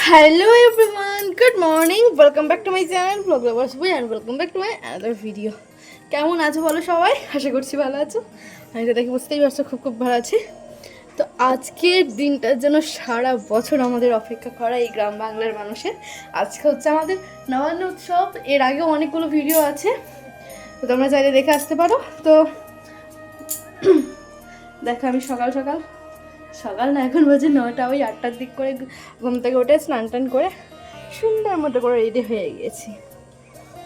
Hello everyone, good morning. Welcome back to my channel Vlog Lovers Boy and welcome back to my another video. কেমন আছো বলো সবাই? আশা করছি ভালো আছো। আমি তো দেখে বুঝতেই পারছো খুব ভালো আছি। তো আজকের দিনটার জন্য সারা বছর আমাদের অপেক্ষা করা এই গ্রাম বাংলার মানুষের। আজকে হচ্ছে আমাদের নবান্ন উৎসব। এর আগেও অনেকগুলো ভিডিও আছে, তো তোমরা চাইলে দেখে আসতে পারো। তো দেখো আমি সকাল না, এখন বাজে 9টা, ওই 8টার দিক করে ঘুম থেকে উঠে স্নান টান করে সুন্দর মতো করে রেডি হয়ে গিয়েছি।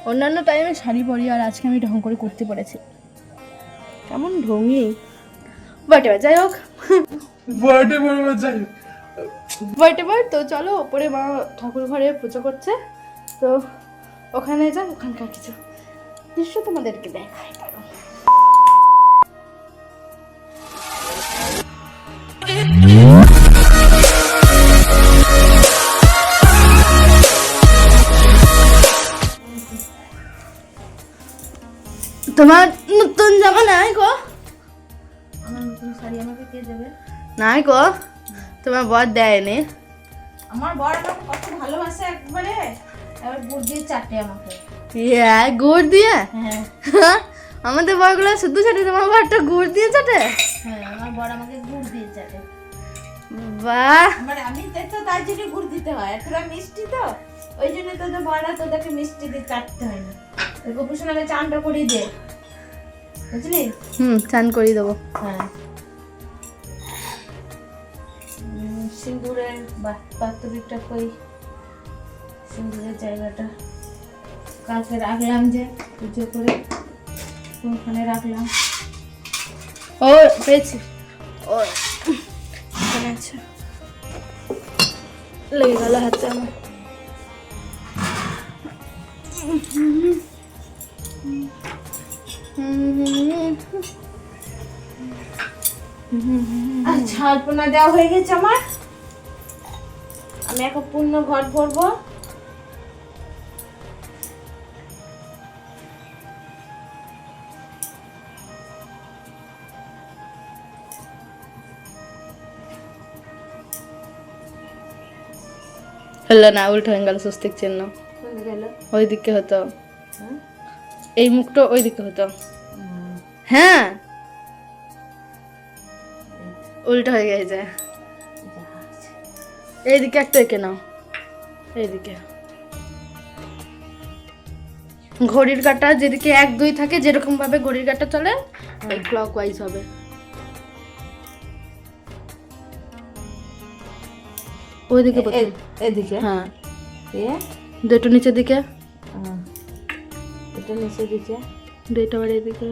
অন্যান্য টাইমে শাড়ি পরি, আর আজকে আমি ঢং করে করতে পেরেছি। কেমন ঢঙি হোয়াটএভার, যাই হোক হোয়াটএভার। তো চলো, ওপরে মা ঠাকুর ঘরে পুজো করছে, তো ওখানে যাও, ওখানকার কিছু দৃশ্য তোমাদেরকে দেখাই পারো। তোমার নতুন জামা নাই গো? আমার নতুন শাড়ি আমাকে কে দেবে? নাই গো, তোমার বর দেয়নি। আমার বর আমাকে কত ভালোবাসে, একবারে এবার গুড় দিয়ে চাটে আমাকে। গুড় দিয়ে? হ্যাঁ আমাদের বরগুলো শুধু চাটে, তোমার বরটা গুড় দিয়ে চাটে? হ্যাঁ, আমার বর আমাকে গুড় দিয়ে চাটে। বাহ, মানে আমি তো তার জন্য গুড় দিতে হয়, আর তোরা মিষ্টি তো, ওই জন্য তোদের বড়রা তোদেরকে মিষ্টি দিয়ে চাটতে হয় না। গোপুষণ আগে চানটা করিয়ে দে, বুঝলি? চান করিয়ে দেবো। হ্যাঁ, সিঁদুরের পাত্রটা কই, সিঁদুরের জায়গাটা কাছে রাখলাম, যে পুজো করে ওখানে রাখলাম। ও পেয়েছি, ও এখানে আছে, লেগে গেল হাতে আমার। আচ্ছা, আলপনা দেওয়া হয়ে গেছে আমার। আমি এখন পূর্ণ ঘর ভরবো। হলো না, উল্টো হয়ে গেল স্বস্তিক চিহ্ন। গেল ওই দিকে হতো, এই মুখটা ওই দিকে হতো। হ্যাঁ, উল্টো হয়ে গেছে। এইদিকে একটা এঁকে নাও, এইদিকে। ঘড়ির কাঁটা যেদিকে 1 2 থাকে, যেরকম ভাবে ঘড়ির কাঁটা চলে ওই ক্লক ওয়াইজ হবে। ওইদিকে এদিকে, হ্যাঁ, এ দুটো নিচের দিকে, এটা নিচের দিকে, দুইটা বাড়ি এদিকে।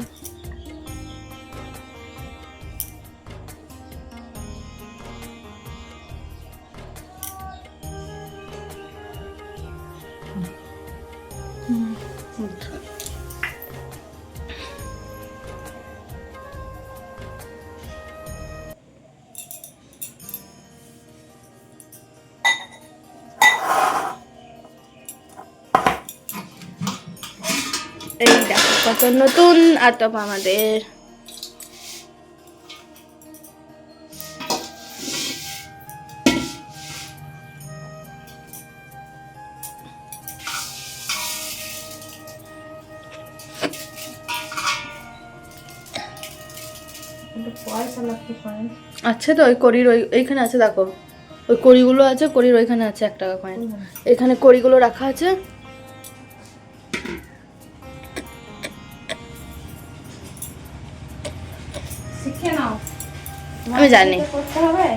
এই দেখো কত নতুন আতপ আমাদের। পয়সা লাগতে পারে। আচ্ছা, তো ওই কড়ির ওইখানে আছে, দেখো ওই কড়িগুলো আছে, কড়ির ওইখানে আছে 1 টাকা কয়েন। এখানে কড়িগুলো রাখা আছে। শিখে নাও, আমি জানি। করতে হবে।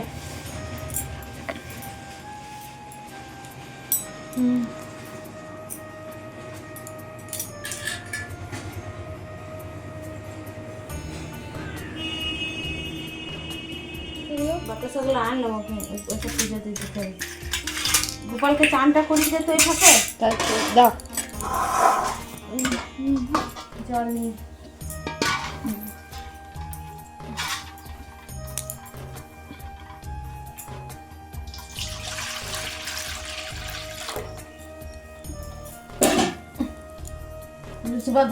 বাতাসাগুলো আনলো, ওইটা পুজো দিতে হবে। গোপালকে চানটা করিয়ে দে তো এই ফাঁকে। দাও, জল নিয়ে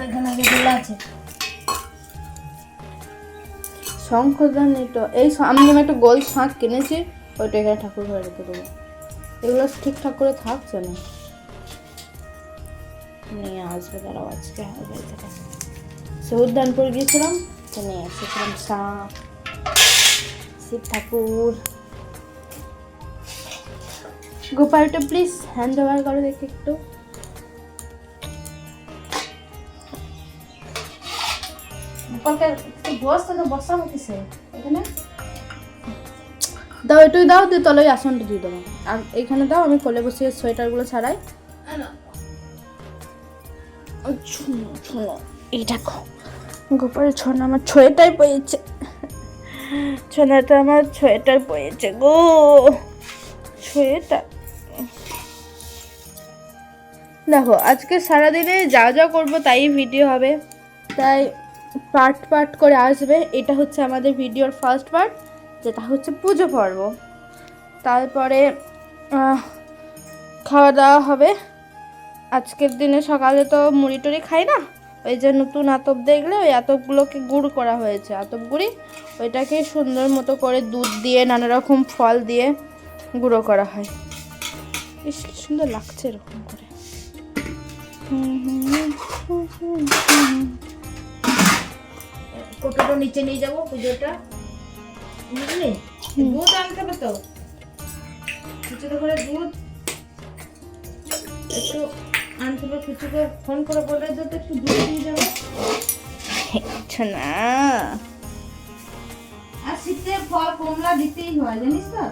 এখানে যেগুলো আছে শঙ্খদান, এটা এই আমি একটা গোল শাঁখ কিনেছি, ওইটা এখানে ঠাকুর ঘরে রেখে দেবো। এগুলো ঠিকঠাক করে থাকছে না, নিয়ে আসবে দাঁড়াও, আজকে আসবে থেকে। সে উদ্যানপুর গিয়েছিলাম, তো নিয়ে এসেছিলাম সাপ, শিব ঠাকুর। গোপালটা প্লিজ হ্যান্ড ওভার করো দেখি একটু। গোপালকে বসতে তো বসাবো কিসে এখানে, দাও এটুই দাও, দিয়ে তলে ওই আসনটা দিয়ে দেবো, আর এইখানে দাও, আমি কোলে বসিয়ে সোয়েটারগুলো ছাড়াই। এই দেখো গোপালের ছোনা আমার সোয়েটার পয়েছে, ছোনাটা আমার সোয়েটার পয়েছে গো, সোয়েটার। দেখো আজকে সারাদিনে যা যা করবো তাই ভিডিও হবে, তাই পার্ট পার্ট করে আসবে। এটা হচ্ছে আমাদের ভিডিওর ফার্স্ট পার্ট, যেটা হচ্ছে পুজো পর্ব। তারপরে খাওয়া দাওয়া হবে। আজকের দিনে সকালে তো মুড়ি টুড়ি খাই না, ওই যে নতুন আতপ দেখলে ওই আতপগুলোকে গুঁড়ো করা হয়েছে, আতপ গুঁড়ি, ওইটাকে সুন্দর মতো করে দুধ দিয়ে নানা রকম ফল দিয়ে গুঁড়ো করা হয়। বেশ সুন্দর লাগছে এরকম করে। কোটোটা নিচে নিয়ে যাবো পুজোটা, বুঝলি? দুধ আনতে হবে তো, কিছুটা করে দুধ একটু আনতে হবে, কিছুকে ফোন করে বলে দুধ একটু দুধ দিয়ে যাবে না। আর শীতে ফল কমলা দিতেই হয় জানিস তো।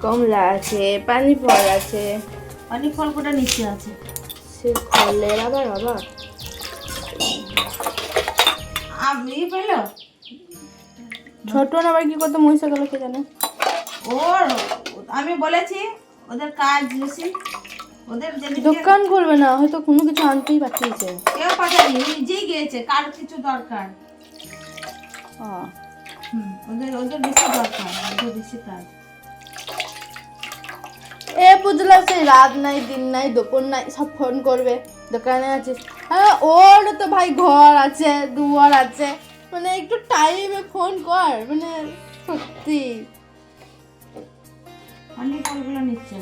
কমলা আছে, পানি ফল আছে, পানি ফল কোটা নিচে আছে, সে ফলের আবার আবার আমি পেলো ছোট আবার কি করতে মহিষা গেল কে জানে। ওর আমি বলেছি ওদের কাজ বেশি, ওদের দোকান করবে না, হয়তো কোনো কিছু আনতেই পাঠিয়েছে, কেউ পাঠায়নি, নিজেই গিয়েছে, কার কিছু দরকার। ওদের ওদের বেশি দরকার, ওদের বেশি কাজ। এ বুঝলা, সেই রাত নাই দিন নাই দুপুর নাই সব ফোন করবে দোকানে আছিস। হ্যাঁ ওর তো ভাই ঘর আছে দুয়ার আছে, মানে একটু টাইমে ফোন কর, মানে সত্যি। পানি ফলগুলো নিচ্ছে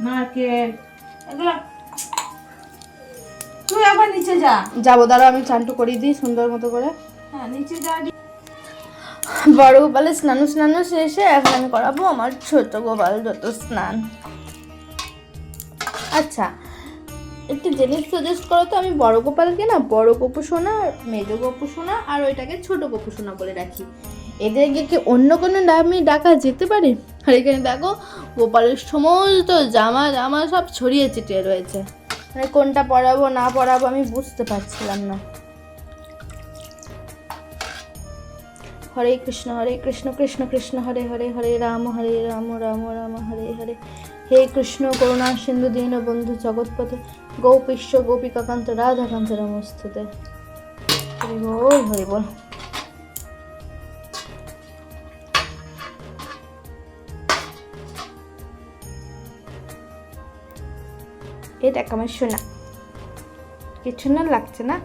নারকেল এগুলো, তুই আবার নিচে যা। যাবো দাঁড়াও, আমি চানটু করিয়ে দিই সুন্দর মতো করে। হ্যাঁ নিচে যা। বড় গোপালে স্নান শেষে এখন আমি করাবো আমার ছোট গোপাল যত স্নান। আচ্ছা একটু জিনিস সাজেস্ট করো তো, আমি বড় গোপালকে না বড় গপু সোনা, মেজ গপু সোনা আর ওইটাকে ছোট গপু সোনা বলে রাখি, এদেরকে কি অন্য কোনো নামে ডাকা যেতে পারে? আর এখানে দেখো গোপালের সমস্ত জামা জামা সব ছড়িয়ে ছিটিয়ে রয়েছে, মানে কোনটা পরাবো না পরাবো আমি বুঝতে পারছিলাম না। হরে কৃষ্ণ কৃষ্ণ কৃষ্ণ হরে হরে, হরে রাম রাম রাম হরে হরে। হে কৃষ্ণ করুণা সিন্ধু দীন বন্ধু জগৎপথে, গোপীশ্ব গোপিকাকান্ত রাধাকান্ত নমস্তুতে। হরি বল হরি বল। এই দেখ আমার শোনা, কিছু না লাগছে না।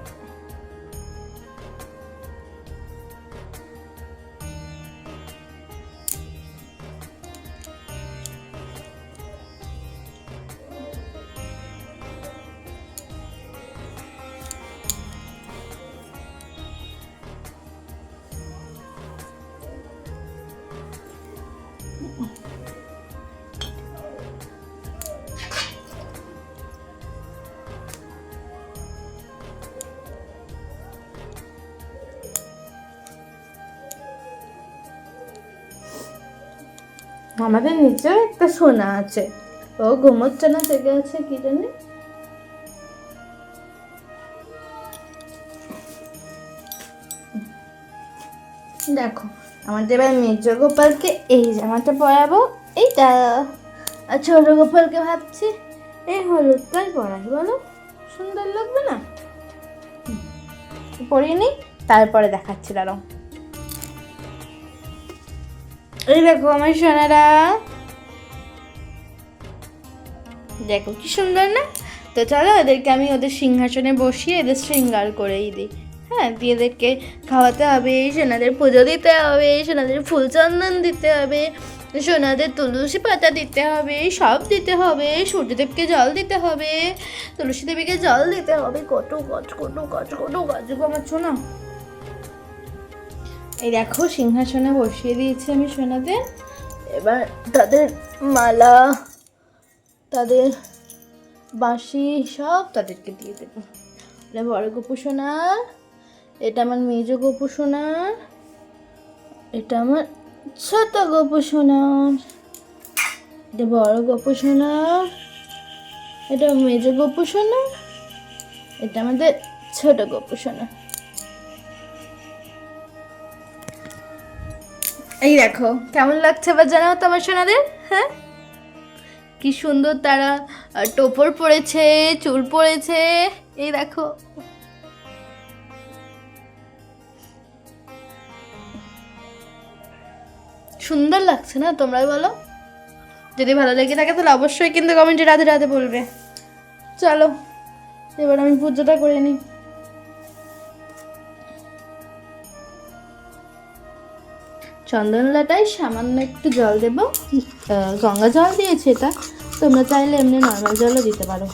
আমাদের নিচে একটা সোনা আছে, ও ঘুমোচ্ছে না, জেগে আছে কি জানি। দেখো আমাদের এবার মেজ গোপালকে এই জামাটা পরাবো, এইটা, আর ছোট গোপালকে ভাবছি এই হলুদটাই পরাই, বলো সুন্দর লাগবে না? পরিয়ে নি, তারপরে দেখাচ্ছি দাঁড়াও। এই দেখো আমার সোনারা, দেখো কি সুন্দর না? তো চলো এদেরকে আমি ওদের সিংহাসনে বসিয়ে এদের শৃঙ্গার করেই দিই। হ্যাঁ, দিদিদেরকে খাওয়াতে হবে, সোনাদের পুজো দিতে হবে, সোনাদের ফুল চন্দন দিতে হবে, সোনাদের তুলসী পাতা দিতে হবে, সব দিতে হবে, সূর্যদেবকে জল দিতে হবে, তুলসী দেবীকে জল দিতে হবে, কত কাজ গো আমার সোনা। এই দেখো সিংহাসনে বসিয়ে দিয়েছি আমি সোনাদের। এবার তাদের মালা, তাদের বাঁশি সব তাদেরকে দিয়ে দেবো। এটা বড় গপু সোনার, এটা আমার মেজ গপু সোনার, এটা আমার ছোট গপু সোনার, এটা বড় গপু সোনার, এটা মেজ গপু সোনার, এটা আমাদের ছোট গপু সোনার। এই দেখো কেমন লাগছে এবার জানাও তো আমার সোনাদের। হ্যাঁ, কি সুন্দর তারা টোপর পরেছে, চুল পরেছে। এই দেখো সুন্দর লাগছে না, তোমরাই বলো। যদি ভালো লেগে থাকে তাহলে অবশ্যই কিন্তু কমেন্টে রাধে রাধে বলবে। চলো এবার আমি পুজোটা করে নিই। চন্দনলাটায় সামান্য একটু জল দেব, গঙ্গা জল দিয়েছি এটা, তোমরা চাইলে এমনি নর্মাল জলও দিতে পারো।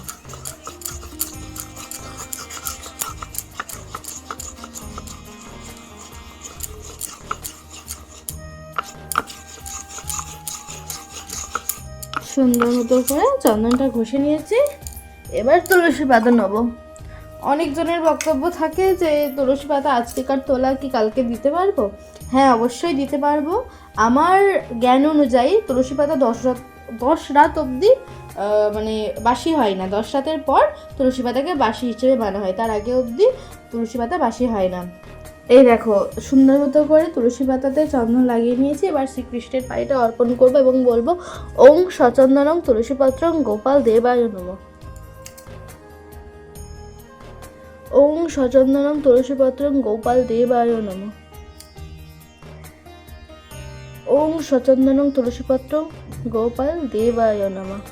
সুন্দর মতো করে চন্দনটা ঘষে নিয়েছি। এবার তুলসী পাতা নেবো। অনেকজনের বক্তব্য থাকে যে তুলসী পাতা আজকেকার তোলা কি কালকে দিতে পারবো? হ্যাঁ, অবশ্যই দিতে পারবো। আমার জ্ঞান অনুযায়ী তুলসী পাতা 10 রাত অবধি মানে বাসি হয় না। 10 রাতের পর তুলসী পাতাকে বাসি হিসেবে মানা হয়, তার আগে অবধি তুলসী পাতা বাসি হয় না। এই দেখো সুন্দর মতো করে তুলসী পাতাতে চন্দন লাগিয়ে নিয়েছি। এবার শ্রীকৃষ্ণের পায়েটা অর্পণ করবো এবং বলবো ওং সচন্দনং তুলসীপত্রং গোপাল দেবায় নমঃ। ওং সচন্দনং তুলসীপত্রং গোপাল দেবায় নমঃ। ওং সচন্দনং তুলসীপত্রং গোপাল দেবায় নমঃ।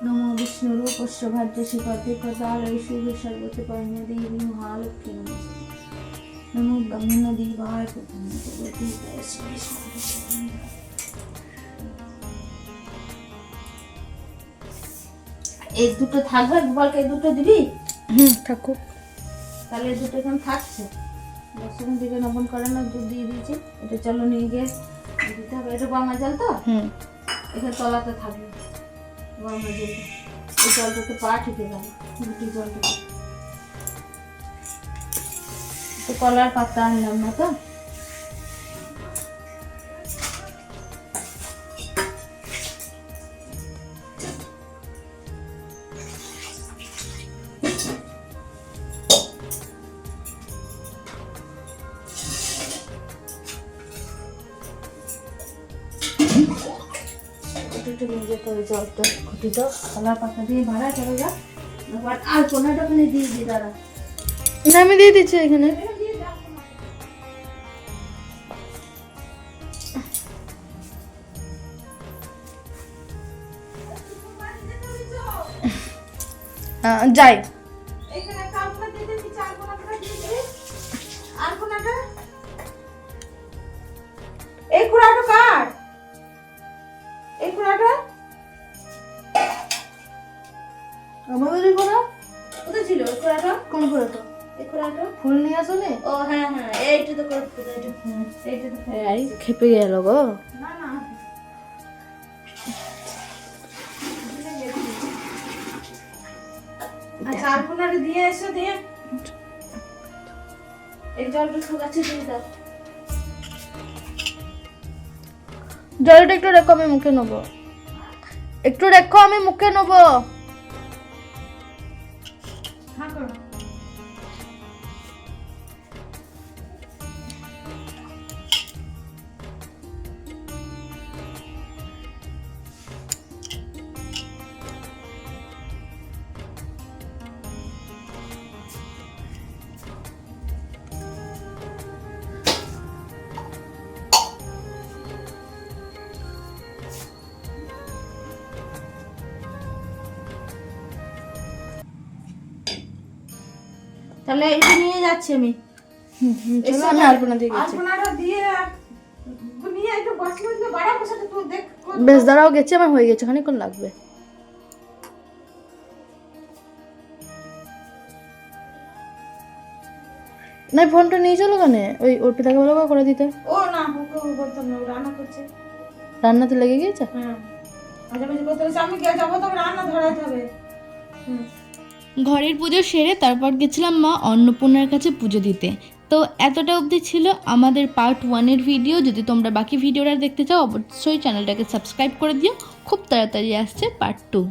नमो विष्णुरूपस्य भाग्यशिखते कदालयशुभे सर्वते परमे देवी महालक्ष्मी नमस्ते। नमो ब्रह्मदेवाय प्रथमते এই দুটো থাকবে, গোপালকে এই দুটো দিবি? থাকুক। তাহলে এই দুটো এখন থাকছে। দর্শকের দিকে নবন করে না, দুধ দিয়ে দিয়েছি। এটা চলো নিয়ে গিয়ে দিতে হবে। এটা গঙ্গা জল তো, এখানে তলাতে থাকবে গঙ্গা জল। এই জলটাতে পা ঠেকে যাবে, দুটি জলটাতে। তো কলার পাতা আনলাম না তো। একটু নিয়ে যেতে হবে জলটা, ঘুটি তো কলার পাতা দিয়ে ভাড়া চলে যা। আর কোনাটা ওখানে দিয়ে দিই, দাঁড়া। না, আমি দিয়ে দিচ্ছি এখানে। যাই। এখানে একটা আলপনা দিয়ে দিবি, চার কোনাটা দিয়ে দিবি। আর কোনাটা এই কোনাটা কার? এই কোনাটা আমাদের কোনা কোথায় ছিল? ওই কোনাটা? কোন কোনাটা? এই কোনাটা ফুল নিয়ে আসলে? ও হ্যাঁ হ্যাঁ, এইটা তো করে ফুল, এইটা এইটা তো এই খেপে গেল গো। না না, আচ্ছা আর কোনাটা দিয়ে এসো, দিয়ে এই জলটা শুকাচ্ছে দিয়ে দাও। জলটা একটু রেখো, আমি মুখে নেবো। একটু রেখো, আমি মুখে নেবো। হ্যাঁ করো। তাহলে এটা নিয়ে যাচ্ছি আমি। চলো, আমি আলপনা দিয়ে গেছি। আলপনাটা দিয়ে নিয়ে একটু বসলে তো বাড়া বসাতে তুই দেখ। বেশ, দাঁড়াও, গেছে, আমার হয়ে গেছে। খানিকক্ষণ লাগবে। না, ফোনটা নিয়ে চলো কেন? ওই অর্পিতাকে বলো করে দিতে। ও না, ওকে বলতাম না, ও রান্না করছে। রান্নাতে লেগে গিয়েছে। হ্যাঁ, মাঝামাঝি করতে হচ্ছে। আমি গিয়ে যাবো, তবে রান্না ধরাতে হবে। ঘরের পুজো সেরে তারপর গেছিলাম মা অন্নপূর্ণার কাছে পুজো দিতে। তো এতটা অবধি ছিল আমাদের পার্ট 1-এর ভিডিও। যদি তোমরা বাকি ভিডিওটা দেখতে চাও, অবশ্যই চ্যানেলটাকে সাবস্ক্রাইব করে দিও। খুব তাড়াতাড়ি আসছে পার্ট 2।